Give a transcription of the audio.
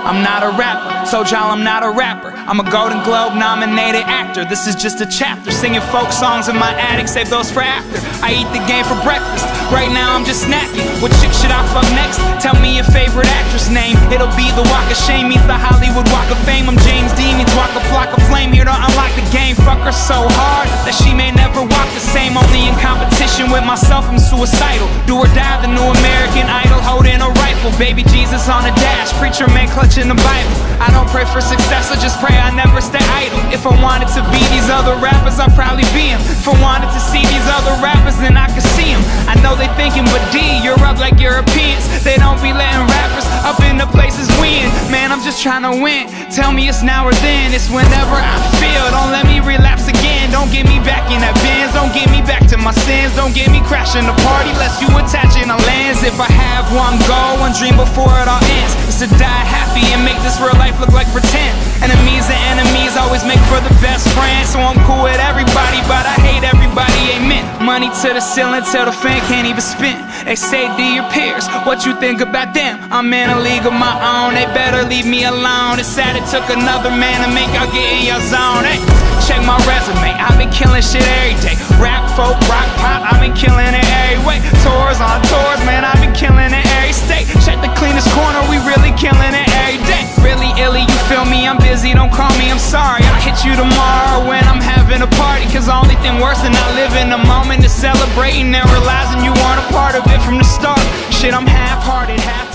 I'm not a rapper, told y'all I'm not a rapper. I'm a Golden Globe nominated actor. This is just a chapter, singing folk songs in my attic, save those for after. I eat the game for breakfast, right now I'm just snacking. What chick should I fuck next? Tell me your favorite actress name. It'll be the Walk of Shame meets the Hollywood Walk of Fame. I'm James Dean meets Walk a Flock of Flame, here to unlock the game. Fuck her so hard that she may never walk the same. Only in competition with myself, I'm suicidal. Do or die, the new American Idol, holding a rifle. Baby Jesus on a dash, preacher man clutching the Bible. I don't pray for success, I just pray I never stay idle. If I wanted to be these other rappers, I'd probably be them. If I wanted to see these other rappers, then I could see them. I know they thinking, but D, you're up like Europeans. They don't be letting rappers up in the places we in. Man, I'm just trying to win. Tell me it's now or then, it's whenever I feel. Don't let me relapse again, don't get me back in that Benz. Don't get me back to my sins, don't get me crashing the party lest you attaching a lens. If I have one goal, one dream before it all ends, it's to die happy and make this real life look like pretend. Enemies and enemies always make for the best friends. So I'm cool with everybody, but I hate everybody, amen. Money to the ceiling till the fan can't even spin. They say to your peers, what you think about them? I'm in a league of my own, they better leave me alone. It's sad it took another man to make y'all get in your zone. Hey, check my resume, I've been killing shit every day. Rap, folk, rock, pop, I've been killing it every way. Tours on tours, man, I've been killing it every state. Check the cleanest corner, we really killing it every day. Really illy, you feel me? I'm busy, don't call me, I'm sorry. I'll hit you tomorrow when I'm having a party. Cause the only thing worse than not living the moment is celebrating and realizing you weren't a part of it from the start. Shit, I'm half-hearted, half